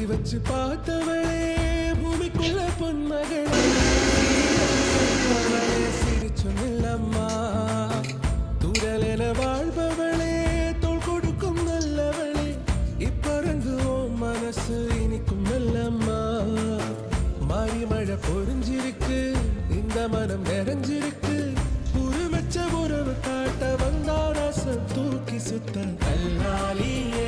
வச்சு பார்த்தவளே பூமிக்குள்ள பொன்மகளே சிரிச்சு நில்லம்மா துரல் என வாழ்பவளே தோள் கொடுக்கும் நல்லவளே இப்பறங்குவோம் மனசு இனிக்கும் நல்லம்மா மாறி மழை பொறிஞ்சிருக்கு இந்த மனம் நிறைஞ்சிருக்கு உருவச்ச உறவு காட்ட வந்தா ரசம் தூக்கி சுத்த கல்லாலியே